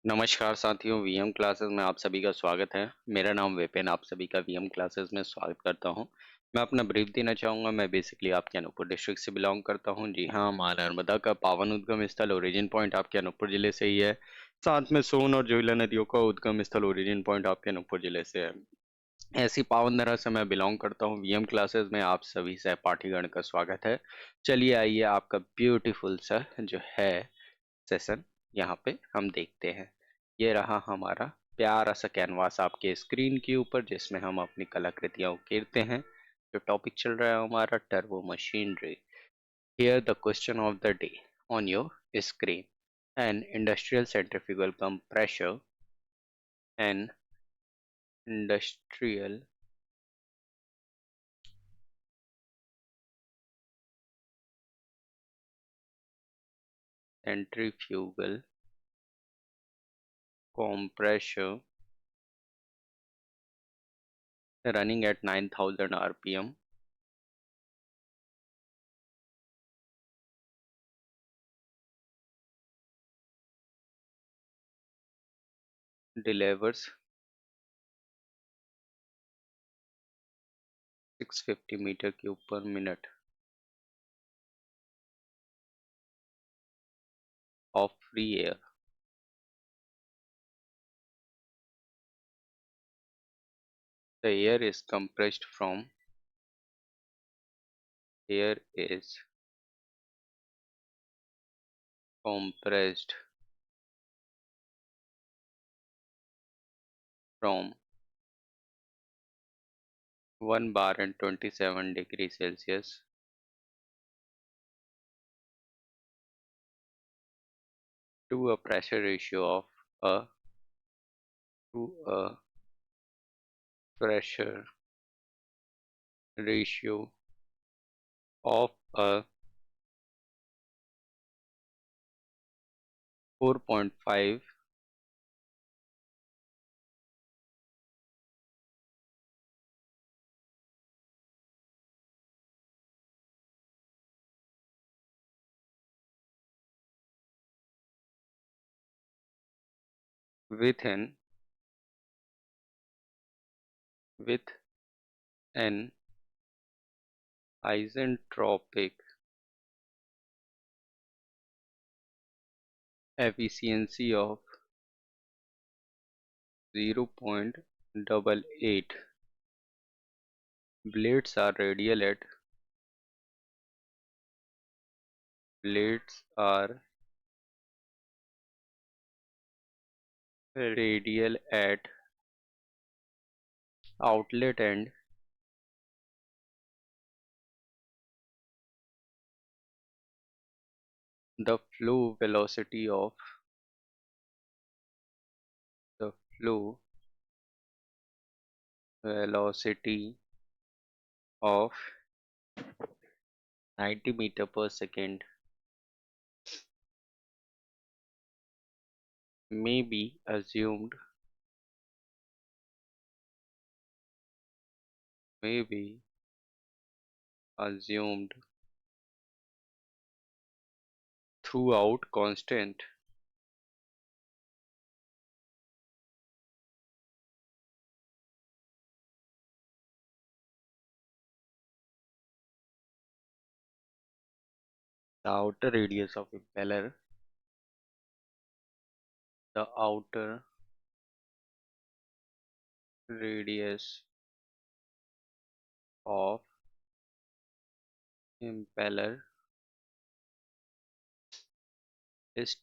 नमस्कार साथियों, VM classes में आप सभी का स्वागत है। मेरा नाम विपिन, आप सभी का वीएम क्लासेस में स्वागत करता हूं। मैं अपना ब्रीफ देना चाहूँगा। मैं बेसिकली आपके अनूपपुर डिस्ट्रिक्ट से बिलोंग करता हूं। जी हाँ, मां नर्मदा का पावन उद्गम स्थल ओरिजिन पॉइंट आपके अनूपपुर जिले से ही है। साथ में सोन और जोइला नदियों का उद्गम स्थल ओरिजिन पॉइंट आपके अनूपपुर जिले से है। ऐसी पावन धरा से मैं बिलोंग करता हूँ। वीएम क्लासेस में आप सभी सहपाठीगण का स्वागत है। चलिए आइए आपका ब्यूटीफुल सा जो है सेशन यहाँ पे हम देखते हैं। ये रहा हमारा प्यारा सा कैनवास आपके स्क्रीन के ऊपर, जिसमें हम अपनी कलाकृतियां उकेरते हैं। जो टॉपिक चल रहा है हमारा turbo machinery. Here the question of the day on your screen. An industrial centrifugal compressor, an industrial centrifugal compressor running at 9000 rpm delivers 650 meter cube per minute of free air. The air is compressed from 1 bar and 27 degrees Celsius to a pressure ratio of a to a pressure ratio of a 4.5 within with an isentropic efficiency of 0.88. Blades are radial at blades are radial at outlet end. The the flow velocity of 90 meter per second may be assumed throughout constant. The outer radius of impeller the outer radius of impeller is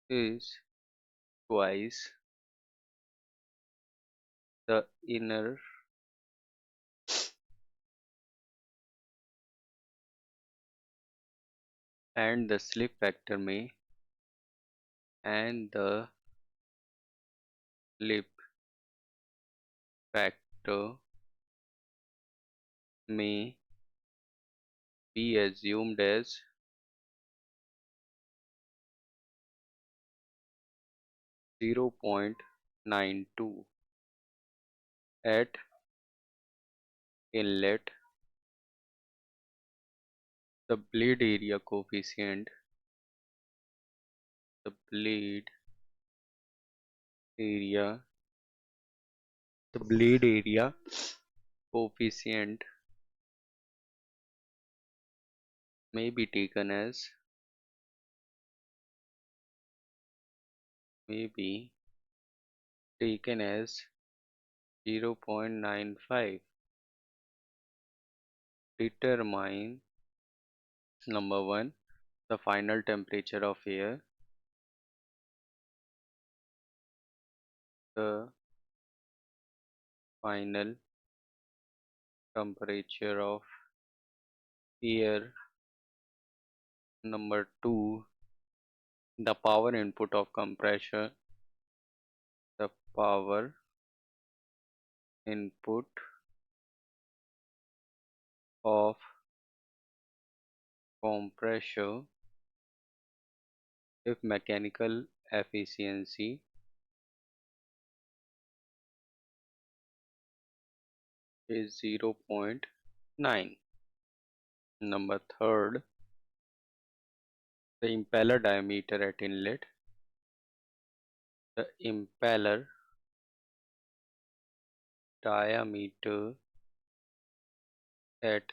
is twice the inner and the slip factor and the slip factor may be assumed as 0.92 at inlet. The blade area coefficient blade area the blade area coefficient may be taken as 0.95. Determine number 1 the final temperature of air, the final temperature of air. Number 2 the power input of compressor, the power input of compressor if mechanical efficiency is 0.9. Number 3 the impeller diameter at inlet, the impeller diameter at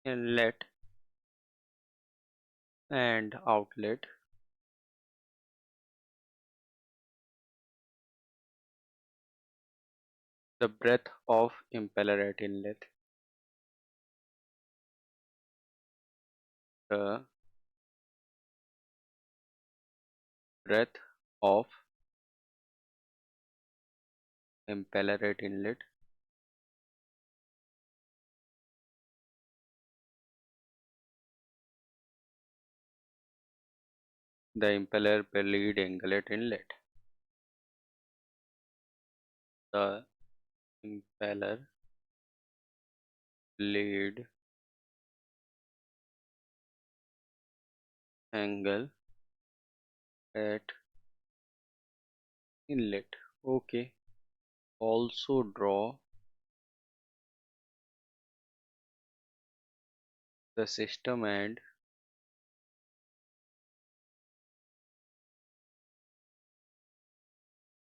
inlet and outlet, the breadth of impeller at inlet, the breadth of impeller at inlet, the impeller bleed angle at inlet, the impeller blade angle at inlet. Okay. Also draw the system and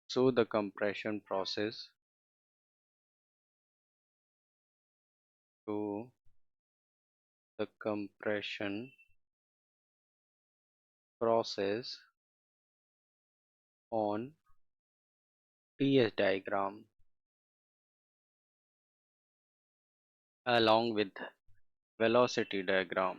show the compression process. Show the compression process on TS diagram along with velocity diagram.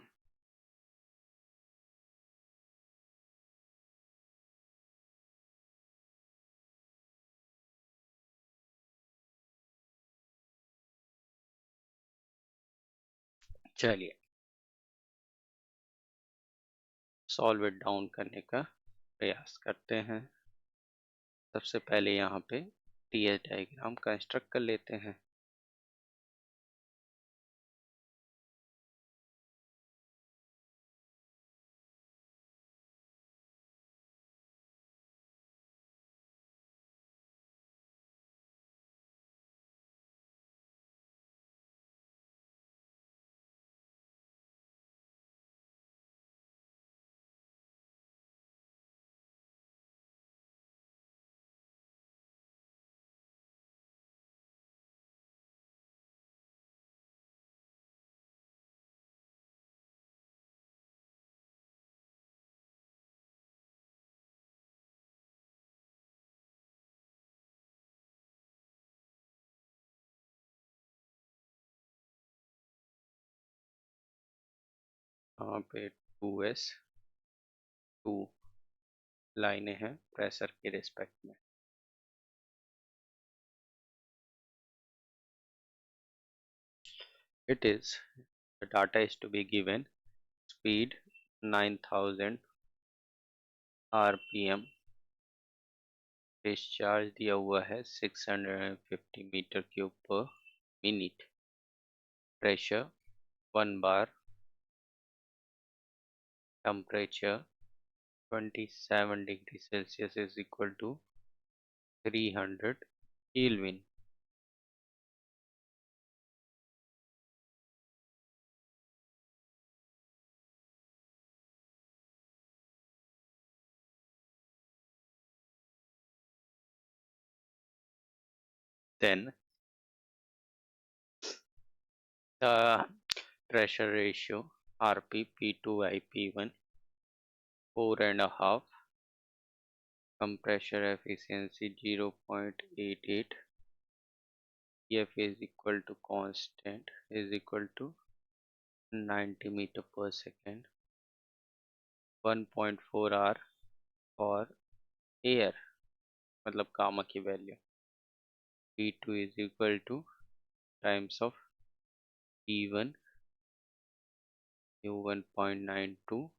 चलिए solve it down करने का प्रयास करते हैं। सबसे पहले यहाँ पे टीएस डायग्राम कंस्ट्रक्ट कर लेते हैं। यहाँ पे 2s 2 लाइनें हैं प्रेशर के रिस्पेक्ट में। It is the data is to be given speed 9000 rpm, discharge दिया हुआ है 650 मीटर क्यूब पर minute, pressure 1 bar, temperature 27 degree Celsius is equal to 300 kelvin. Then the pressure ratio RP P2 IP1 4.5, compressor efficiency 0.88, F is equal to constant is equal to 90 meter per second, 1.4 R और air मतलब gamma की value P2 is equal to times of P1 U 1.92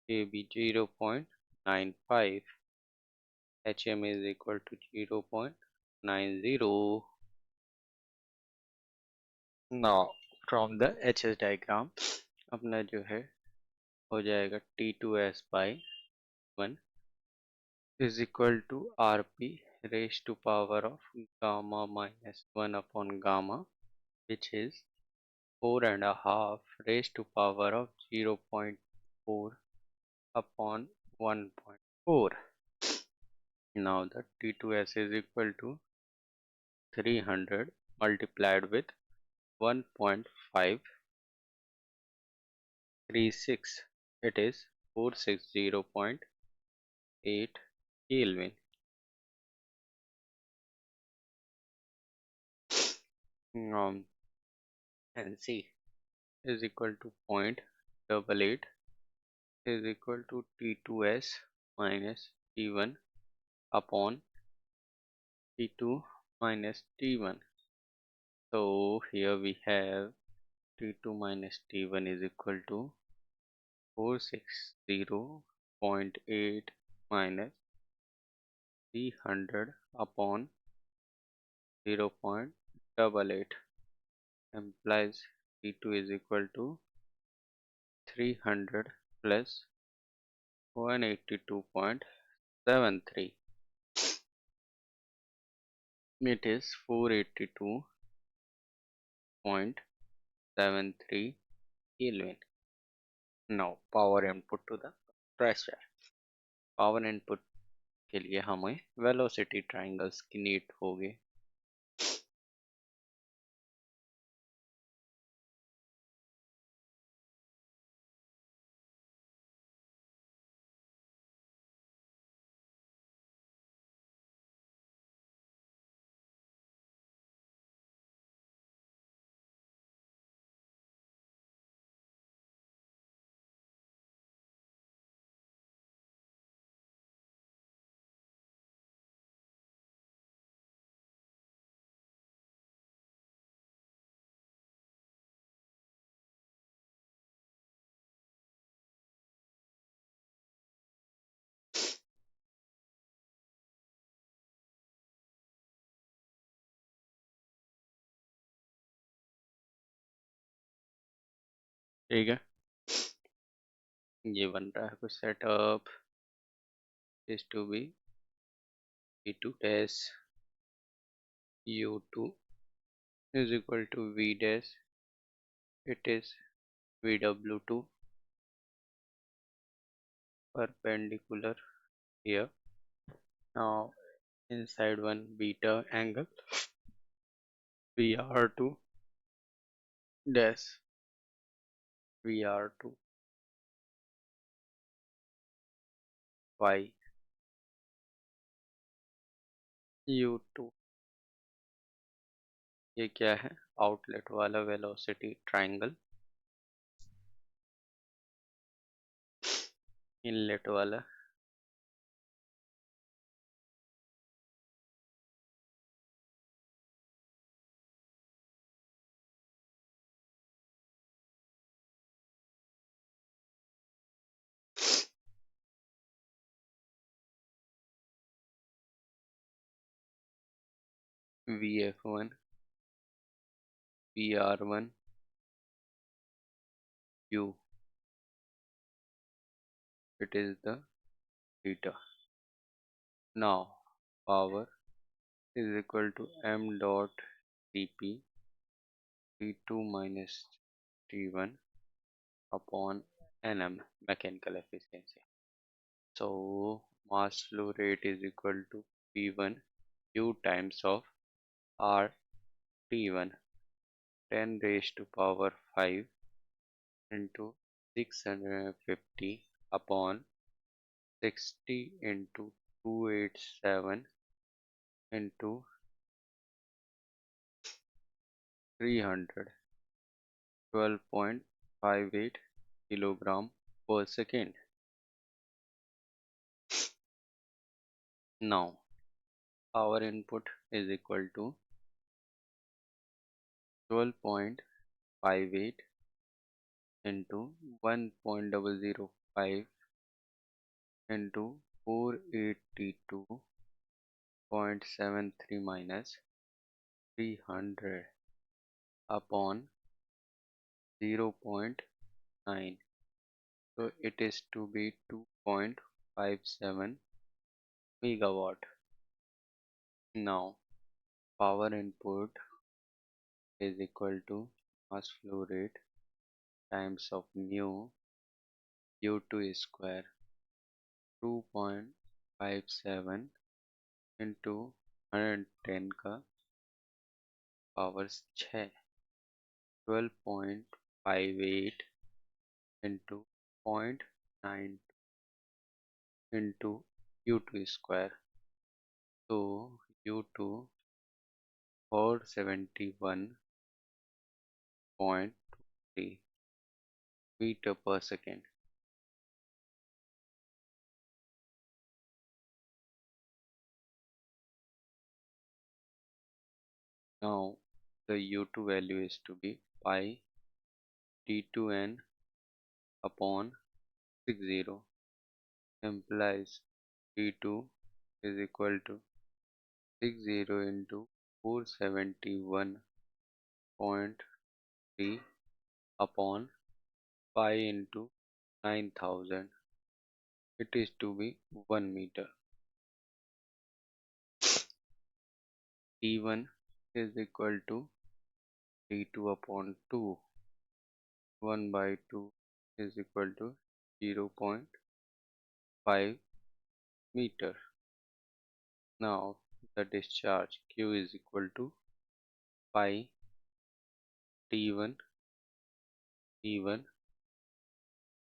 AB 0.95, HM is equal to 0.90. Now from the HS diagram अपना जो है हो जाएगा T2S by 1 is equal to RP raised to power of gamma minus 1 upon gamma, which is 4.5 raised to power of 0.4 upon 1.4. Now the T2S is equal to 300 multiplied with 1.536. It is 460.8 Kelvin. And C is equal to 0.88 is equal to T2S minus T1 upon T2 minus T1. So here we have T2 minus T1 is equal to 460.8 minus 300 upon 0.88 implies T2 is equal to 300 plus 182.73. It is 482.73 Kelvin. Now power input to the pressure. Power input के लिए हमें velocity triangles की need होगी. ठीक है, ये बन रहा है कुछ setup is to be P2 dash U2 is equal to V dash, it is VW2 perpendicular here. Now inside one beta angle VR2 dash VR2 Y U2. ये क्या है? आउटलेट वाला वेलोसिटी ट्रायंगल, इनलेट वाला VF1 PR1 U. It is the theta. Now power is equal to m dot Cp T2 minus T1 upon Nm mechanical efficiency. So mass flow rate is equal to P1 Q times of R T1 10 raised to power 5 into 650 upon 60 into 287 into 300 12.58 kilogram per second. Now power input is equal to 12.58 into 1.005 into 482.73 minus 300 upon 0.9. So it is to be 2.57 megawatt. Now power input is equal to mass flow rate times of mu u2 square 2.57 into 110 का power 6 12.58 into 0.9 into u2 square. So u2 471.3 meter per second. Now the u2 value is to be pi t2n upon 60 implies t2 is equal to 60 into 471.3 upon pi into 9000. It is to be 1 meter. T1 is equal to T2 upon 2. 1 by 2 is equal to 0.5 meter. Now the discharge Q is equal to pi T1 T1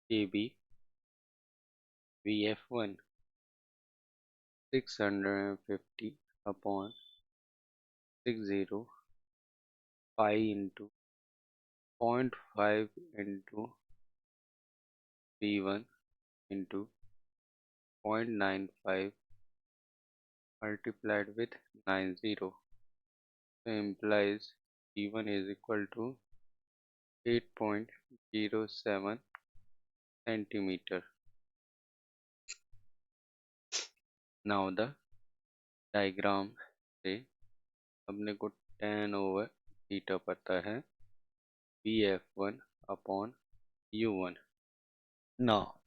KB VF1 650 upon 60 pi into 0.5 into V1 into 0.95 multiplied with 90. So implies V1 is equal to 8.07 centimeter. Now the diagram से अपने को tan over theta पता है Bf1 upon U1. Now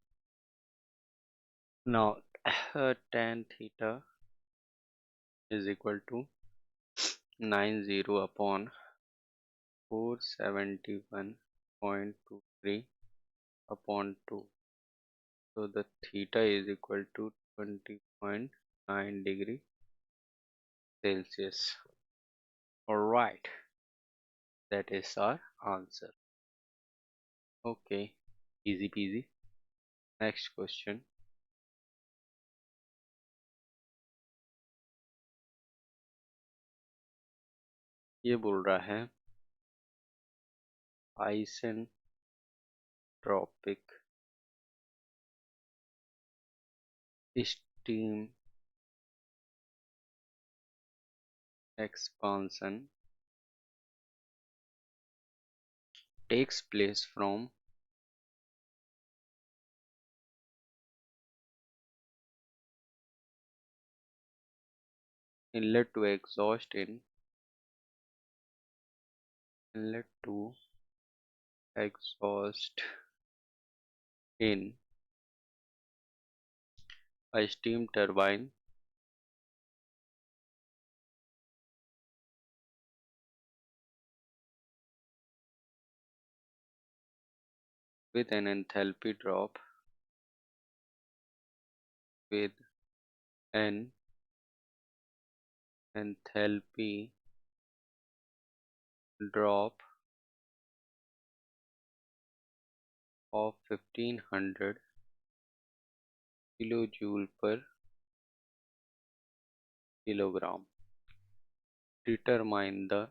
tan theta is equal to 90 upon 471.23 upon 2. So the theta is equal to 20.9 degree Celsius. Alright, that is our answer. Okay, easy peasy. Next question. ये बोल रहा है isentropic steam expansion takes place from inlet to exhaust in inlet to exhaust in a steam turbine with an enthalpy drop with an enthalpy drop of 1500 kilojoule per kilogram. Determine the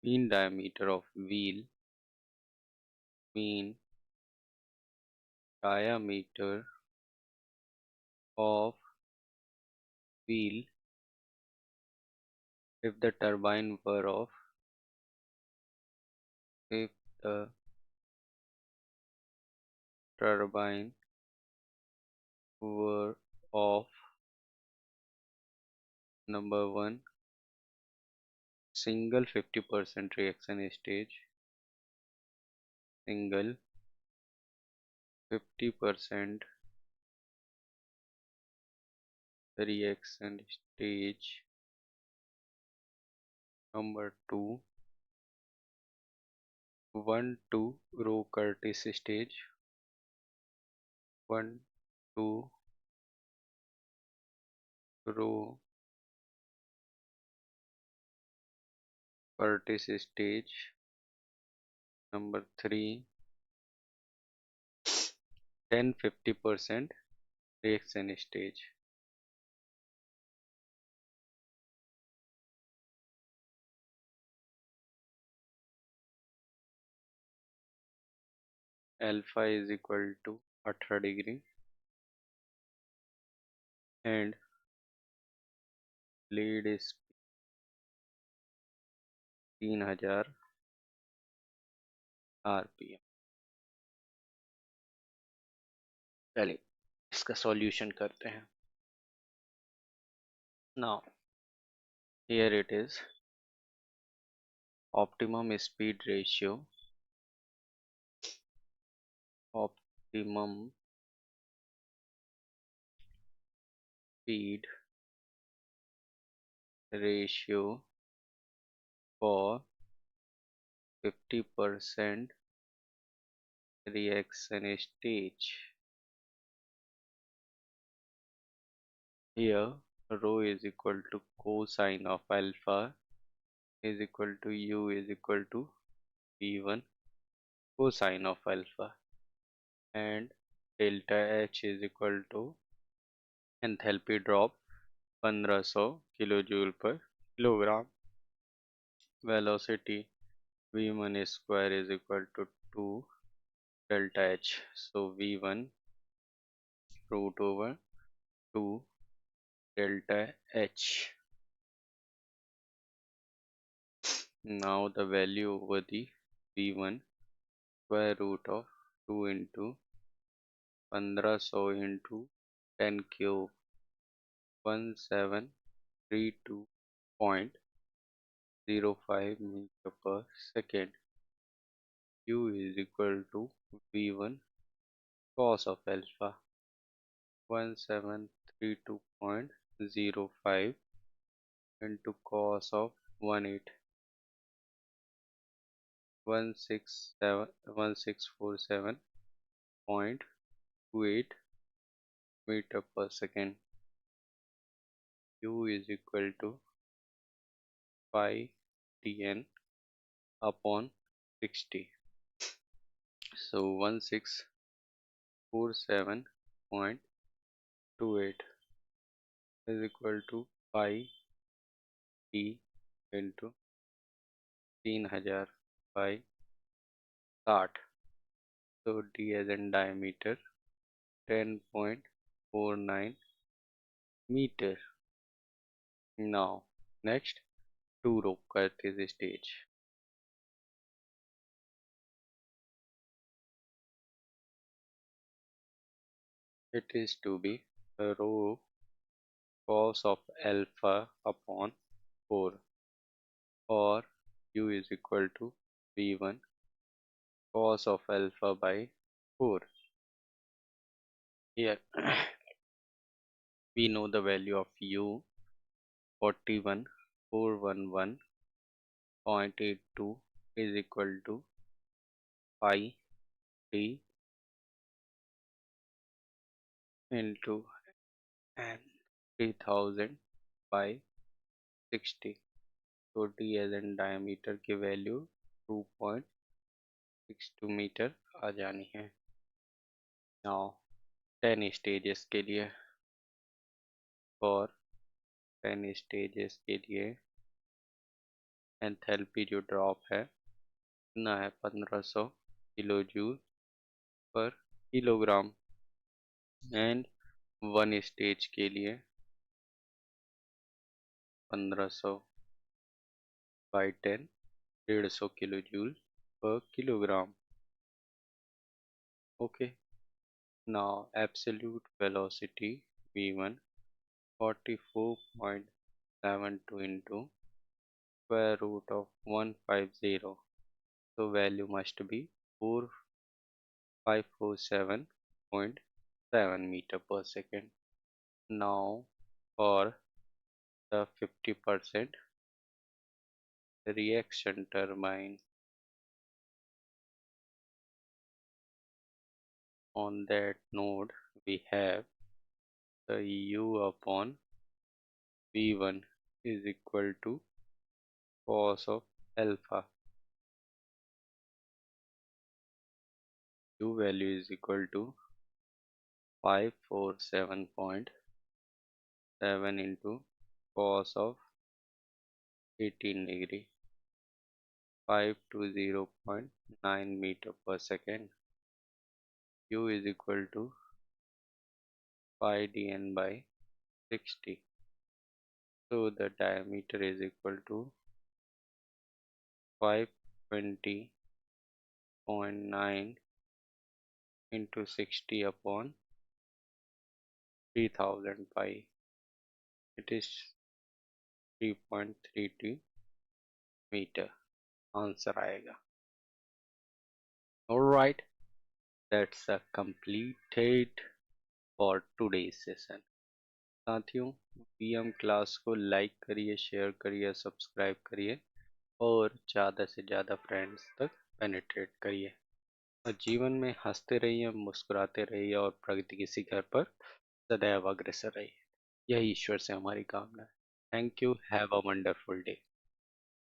mean diameter of wheel, mean diameter of wheel if the turbine were of if the turbine were of number 1 single 50% reaction stage, single 50% reaction stage, number 2 1 to row Curtis stage, 1 to row Curtis stage, number 3 10-50% reaction stage. Alpha is equal to 18 degree and lead is 3000 rpm. चलिए इसका solution करते हैं. Now here it is, optimum speed ratio, optimum speed ratio for 50% reaction stage. Here rho is equal to cosine of alpha is equal to u is equal to v1 cosine of alpha, and delta H is equal to enthalpy drop 1500 kilojoule per kilogram, velocity v1 square is equal to 2 delta H, so v1 root over 2 delta H. Now the value over the v1 square root of 2 into 1500 into 10 cube 1732.05 meter per second. U is equal to v1 cos of alpha 1732.05 into cos of 1647.28 meter per second. U is equal to 5 Tn upon 60. So 1647.28 is equal to pi t into 3000 by 60. So d as in diameter 10.49 meter. Now next 2 row Curtis stage. It is to be rho cos of alpha upon 4, or u is equal to v1 cos of alpha by 4. Here we know the value of u 41411.82 is equal to pi t into n 3000 by 60। तो d as an diameter की value 2.62 metre आ जानी है। Now 10 stages के लिए, और 10 stages के लिए enthalpy जो ड्रॉप है ना है 1500 किलो जूल पर किलोग्राम। एंड वन स्टेज के लिए 1500 बाई 10 150 किलो जूल पर kilogram. Okay, now absolute velocity v1 44.72 into square root of 150, so value must be 4547.7 meter per second. Now for the 50% reaction turbine, on that node we have the u upon v1 is equal to cos of alpha. U value is equal to 547.7 into cos of 18 degree, 520.9 meter per second. U is equal to pi dn by 60. So the diameter is equal to 520.9 into 60 upon 3000 pi. It is 3.32 meter. Answer आएगा। Alright, that's a completed for today's session. साथियों, PM class को like करिए, share करिए, subscribe करिए और ज़्यादा से ज़्यादा फ्रेंड्स तक पेनिट्रेट करिए। और जीवन में हंसते रहिए, मुस्कुराते रहिए और प्रगति की शिखर पर सदैव अग्रसर रहिए। यही ईश्वर से हमारी कामना है। Thank you, have a wonderful day.